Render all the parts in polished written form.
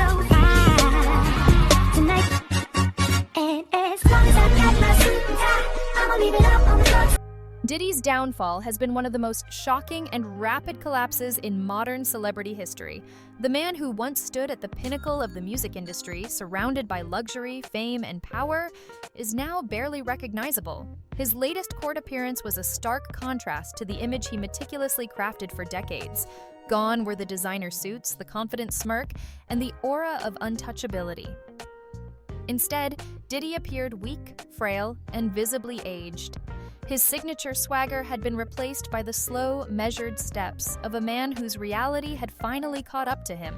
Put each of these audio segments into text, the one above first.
so high tonight. And as long as I got my suit and tie, I'ma leave it up on the floor. Diddy's downfall has been one of the most shocking and rapid collapses in modern celebrity history. The man who once stood at the pinnacle of the music industry, surrounded by luxury, fame, and power, is now barely recognizable. His latest court appearance was a stark contrast to the image he meticulously crafted for decades. Gone were the designer suits, the confident smirk, and the aura of untouchability. Instead, Diddy appeared weak, frail, and visibly aged. His signature swagger had been replaced by the slow, measured steps of a man whose reality had finally caught up to him.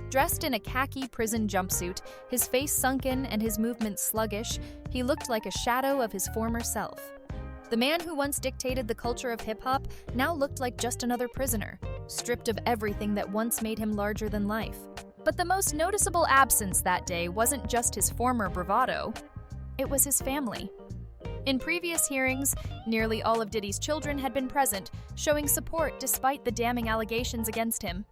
Dressed in a khaki prison jumpsuit, his face sunken and his movements sluggish, he looked like a shadow of his former self. The man who once dictated the culture of hip-hop now looked like just another prisoner, stripped of everything that once made him larger than life. But the most noticeable absence that day wasn't just his former bravado, it was his family. In previous hearings, nearly all of Diddy's children had been present, showing support despite the damning allegations against him.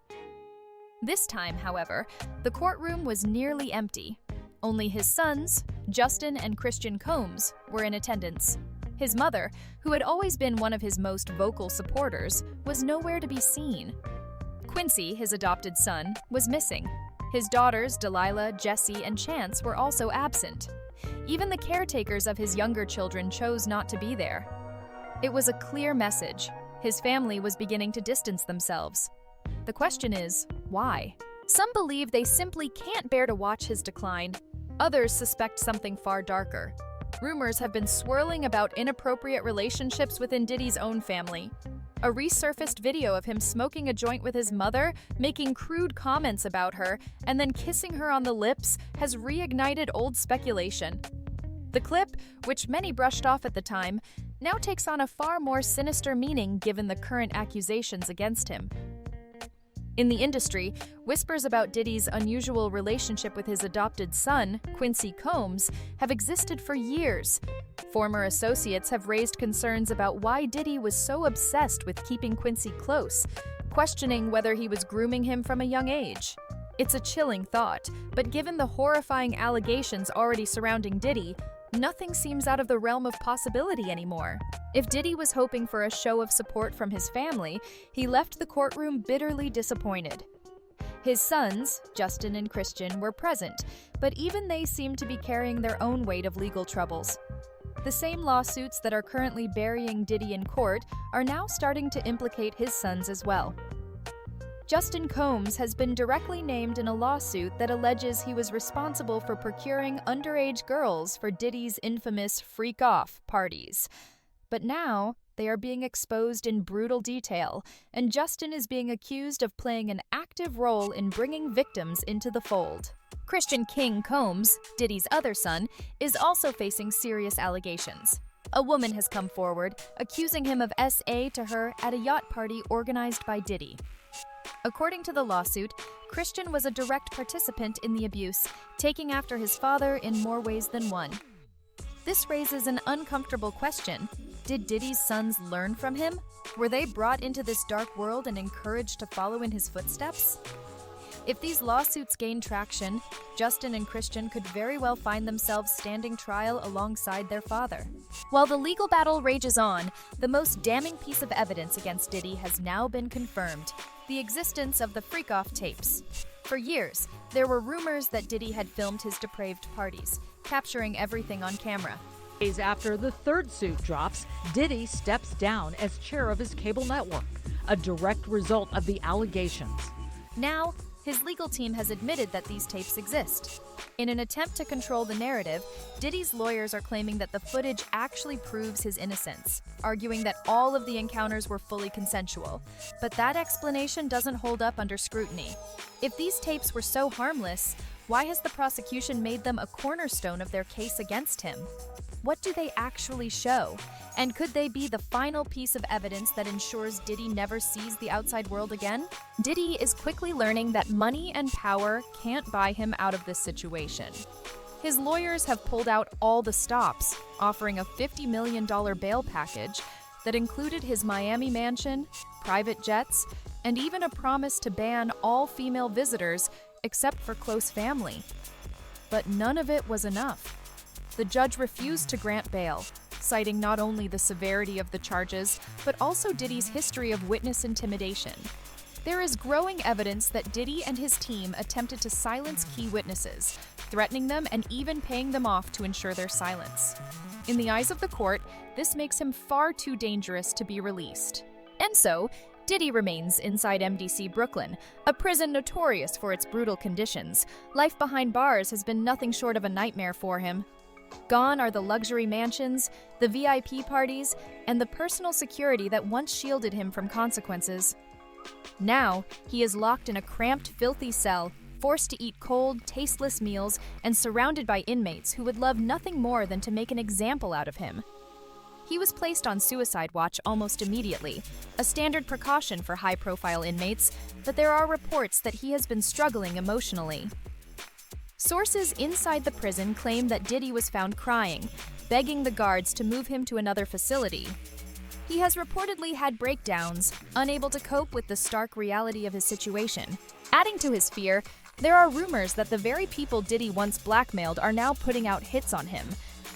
This time, however, the courtroom was nearly empty. Only his sons, Justin and Christian Combs, were in attendance. His mother, who had always been one of his most vocal supporters, was nowhere to be seen. Quincy, his adopted son, was missing. His daughters, Delilah, Jessie, and Chance, were also absent. Even the caretakers of his younger children chose not to be there. It was a clear message. His family was beginning to distance themselves. The question is, why? Some believe they simply can't bear to watch his decline. Others suspect something far darker. Rumors have been swirling about inappropriate relationships within Diddy's own family. A resurfaced video of him smoking a joint with his mother, making crude comments about her, and then kissing her on the lips has reignited old speculation. The clip, which many brushed off at the time, now takes on a far more sinister meaning given the current accusations against him. In the industry, whispers about Diddy's unusual relationship with his adopted son, Quincy Combs, have existed for years. Former associates have raised concerns about why Diddy was so obsessed with keeping Quincy close, questioning whether he was grooming him from a young age. It's a chilling thought, but given the horrifying allegations already surrounding Diddy, nothing seems out of the realm of possibility anymore. If Diddy was hoping for a show of support from his family, he left the courtroom bitterly disappointed. His sons, Justin and Christian, were present, but even they seemed to be carrying their own weight of legal troubles. The same lawsuits that are currently burying Diddy in court are now starting to implicate his sons as well. Justin Combs has been directly named in a lawsuit that alleges he was responsible for procuring underage girls for Diddy's infamous freak-off parties. But now, they are being exposed in brutal detail, and Justin is being accused of playing an active role in bringing victims into the fold. Christian King Combs, Diddy's other son, is also facing serious allegations. A woman has come forward, accusing him of SA to her at a yacht party organized by Diddy. According to the lawsuit, Christian was a direct participant in the abuse, taking after his father in more ways than one. This raises an uncomfortable question. Did Diddy's sons learn from him? Were they brought into this dark world and encouraged to follow in his footsteps? If these lawsuits gain traction, Justin and Christian could very well find themselves standing trial alongside their father. While the legal battle rages on, the most damning piece of evidence against Diddy has now been confirmed: the existence of the freak-off tapes. For years, there were rumors that Diddy had filmed his depraved parties, capturing everything on camera. Days after the third suit drops, Diddy steps down as chair of his cable network, a direct result of the allegations. Now, his legal team has admitted that these tapes exist. In an attempt to control the narrative, Diddy's lawyers are claiming that the footage actually proves his innocence, arguing that all of the encounters were fully consensual. But that explanation doesn't hold up under scrutiny. If these tapes were so harmless, why has the prosecution made them a cornerstone of their case against him? What do they actually show? And could they be the final piece of evidence that ensures Diddy never sees the outside world again? Diddy is quickly learning that money and power can't buy him out of this situation. His lawyers have pulled out all the stops, offering a $50 million bail package that included his Miami mansion, private jets, and even a promise to ban all female visitors except for close family. But none of it was enough. The judge refused to grant bail, citing not only the severity of the charges, but also Diddy's history of witness intimidation. There is growing evidence that Diddy and his team attempted to silence key witnesses, threatening them and even paying them off to ensure their silence. In the eyes of the court, this makes him far too dangerous to be released. And so, Diddy remains inside MDC Brooklyn, a prison notorious for its brutal conditions. Life behind bars has been nothing short of a nightmare for him. Gone are the luxury mansions, the VIP parties, and the personal security that once shielded him from consequences. Now, he is locked in a cramped, filthy cell, forced to eat cold, tasteless meals, and surrounded by inmates who would love nothing more than to make an example out of him. He was placed on suicide watch almost immediately, a standard precaution for high-profile inmates, but there are reports that he has been struggling emotionally. Sources inside the prison claim that Diddy was found crying, begging the guards to move him to another facility. He has reportedly had breakdowns, unable to cope with the stark reality of his situation. Adding to his fear, there are rumors that the very people Diddy once blackmailed are now putting out hits on him.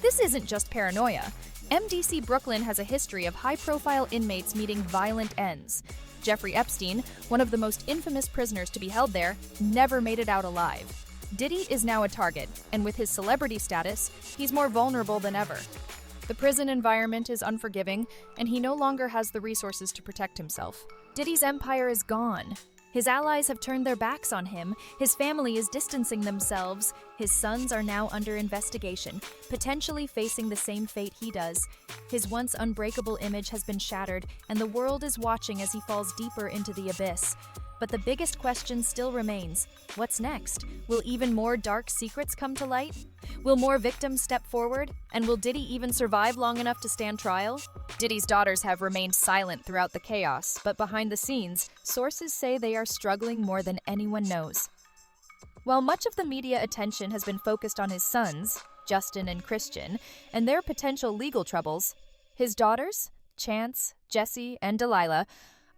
This isn't just paranoia. MDC Brooklyn has a history of high-profile inmates meeting violent ends. Jeffrey Epstein, one of the most infamous prisoners to be held there, never made it out alive. Diddy is now a target, and with his celebrity status, he's more vulnerable than ever. The prison environment is unforgiving, and he no longer has the resources to protect himself. Diddy's empire is gone. His allies have turned their backs on him, his family is distancing themselves, his sons are now under investigation, potentially facing the same fate he does. His once unbreakable image has been shattered, and the world is watching as he falls deeper into the abyss. But the biggest question still remains. What's next? Will even more dark secrets come to light? Will more victims step forward? And will Diddy even survive long enough to stand trial? Diddy's daughters have remained silent throughout the chaos, but behind the scenes, sources say they are struggling more than anyone knows. While much of the media attention has been focused on his sons, Justin and Christian, and their potential legal troubles, his daughters, Chance, Jessie, and Delilah,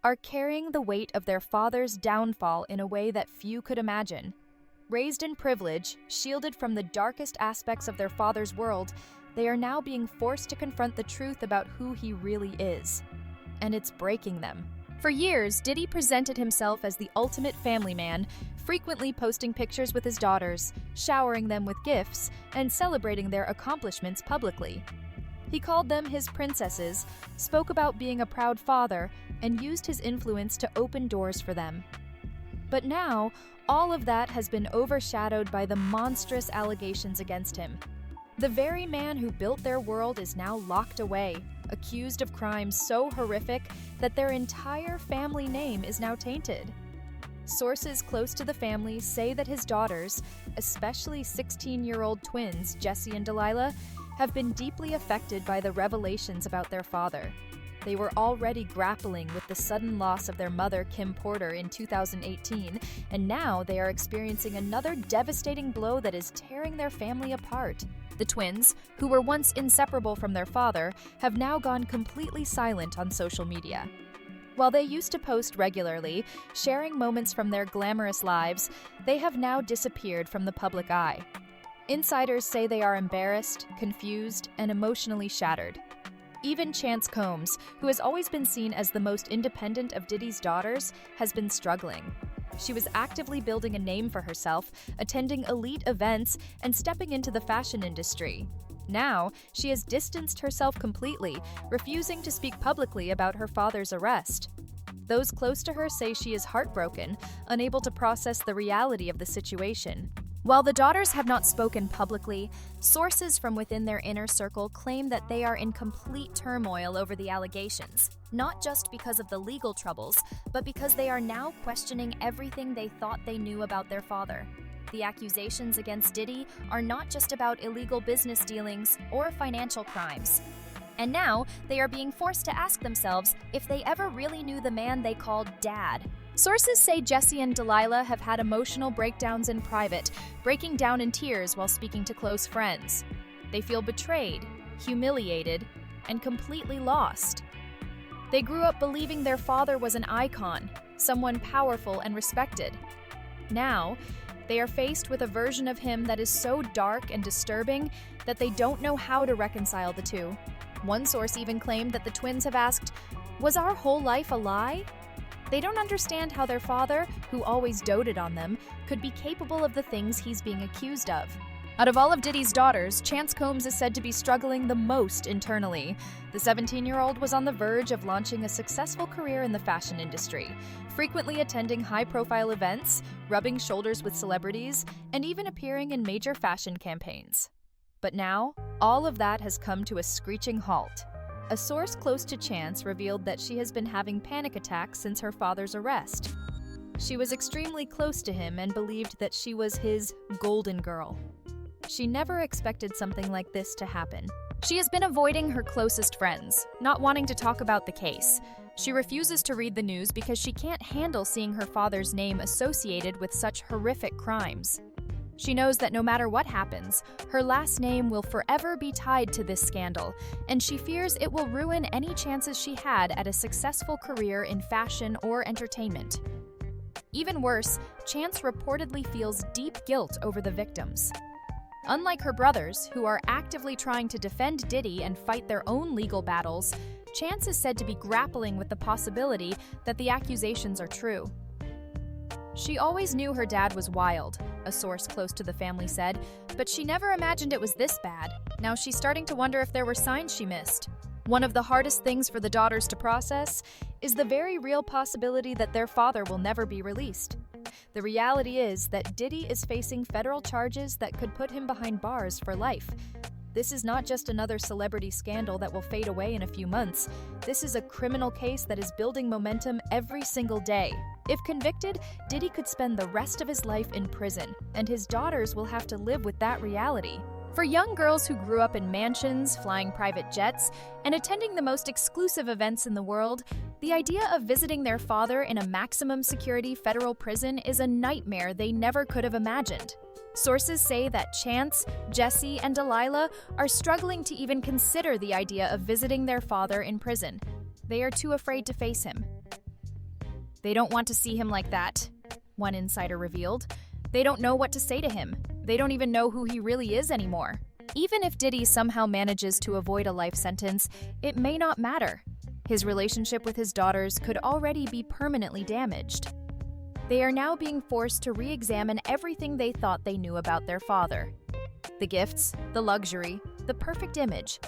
are carrying the weight of their father's downfall in a way that few could imagine. Raised in privilege, shielded from the darkest aspects of their father's world, they are now being forced to confront the truth about who he really is. And it's breaking them. For years, Diddy presented himself as the ultimate family man, frequently posting pictures with his daughters, showering them with gifts, and celebrating their accomplishments publicly. He called them his princesses, spoke about being a proud father, and used his influence to open doors for them. But now, all of that has been overshadowed by the monstrous allegations against him. The very man who built their world is now locked away, accused of crimes so horrific that their entire family name is now tainted. Sources close to the family say that his daughters, especially 16-year-old twins Jessie and Delilah, have been deeply affected by the revelations about their father. They were already grappling with the sudden loss of their mother, Kim Porter, in 2018, and now they are experiencing another devastating blow that is tearing their family apart. The twins, who were once inseparable from their father, have now gone completely silent on social media. While they used to post regularly, sharing moments from their glamorous lives, they have now disappeared from the public eye. Insiders say they are embarrassed, confused, and emotionally shattered. Even Chance Combs, who has always been seen as the most independent of Diddy's daughters, has been struggling. She was actively building a name for herself, attending elite events, and stepping into the fashion industry. Now, she has distanced herself completely, refusing to speak publicly about her father's arrest. Those close to her say she is heartbroken, unable to process the reality of the situation. While the daughters have not spoken publicly, sources from within their inner circle claim that they are in complete turmoil over the allegations, not just because of the legal troubles, but because they are now questioning everything they thought they knew about their father. The accusations against Diddy are not just about illegal business dealings or financial crimes. And now, they are being forced to ask themselves if they ever really knew the man they called Dad. Sources say Jessie and Delilah have had emotional breakdowns in private, breaking down in tears while speaking to close friends. They feel betrayed, humiliated, and completely lost. They grew up believing their father was an icon, someone powerful and respected. Now, They are faced with a version of him that is so dark and disturbing that they don't know how to reconcile the two. One source even claimed that the twins have asked, "Was our whole life a lie?" They don't understand how their father, who always doted on them, could be capable of the things he's being accused of. Out of all of Diddy's daughters, Chance Combs is said to be struggling the most internally. The 17-year-old was on the verge of launching a successful career in the fashion industry, frequently attending high-profile events, rubbing shoulders with celebrities, and even appearing in major fashion campaigns. But now, all of that has come to a screeching halt. A source close to Chance revealed that she has been having panic attacks since her father's arrest. She was extremely close to him and believed that she was his golden girl. She never expected something like this to happen. She has been avoiding her closest friends, not wanting to talk about the case. She refuses to read the news because she can't handle seeing her father's name associated with such horrific crimes. She knows that no matter what happens, her last name will forever be tied to this scandal, and she fears it will ruin any chances she had at a successful career in fashion or entertainment. Even worse, Chance reportedly feels deep guilt over the victims. Unlike her brothers, who are actively trying to defend Diddy and fight their own legal battles, Chance is said to be grappling with the possibility that the accusations are true. She always knew her dad was wild, a source close to the family said, but she never imagined it was this bad. Now she's starting to wonder if there were signs she missed. One of the hardest things for the daughters to process is the very real possibility that their father will never be released. The reality is that Diddy is facing federal charges that could put him behind bars for life. This is not just another celebrity scandal that will fade away in a few months. This is a criminal case that is building momentum every single day. If convicted, Diddy could spend the rest of his life in prison, and his daughters will have to live with that reality. For young girls who grew up in mansions, flying private jets, and attending the most exclusive events in the world, the idea of visiting their father in a maximum security federal prison is a nightmare they never could have imagined. Sources say that Chance, Jesse, and Delilah are struggling to even consider the idea of visiting their father in prison. They are too afraid to face him. They don't want to see him like that, one insider revealed. They don't know what to say to him. They don't even know who he really is anymore. Even if Diddy somehow manages to avoid a life sentence, it may not matter. His relationship with his daughters could already be permanently damaged. They are now being forced to re-examine everything they thought they knew about their father. The gifts, the luxury, the perfect image.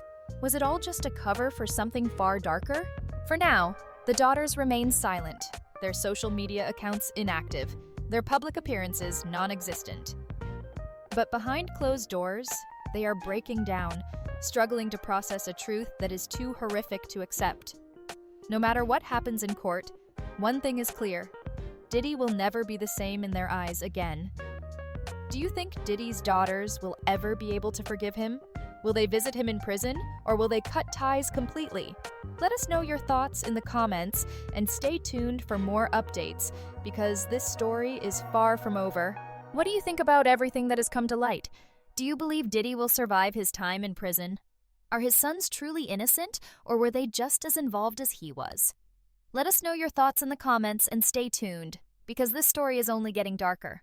Was it all just a cover for something far darker? For now, the daughters remain silent, their social media accounts inactive, their public appearances non-existent. But behind closed doors, they are breaking down, struggling to process a truth that is too horrific to accept. No matter what happens in court, one thing is clear: Diddy will never be the same in their eyes again. Do you think Diddy's daughters will ever be able to forgive him? Will they visit him in prison, or will they cut ties completely? Let us know your thoughts in the comments, and stay tuned for more updates, because this story is far from over. What do you think about everything that has come to light? Do you believe Diddy will survive his time in prison? Are his sons truly innocent, or were they just as involved as he was? Let us know your thoughts in the comments and stay tuned, because this story is only getting darker.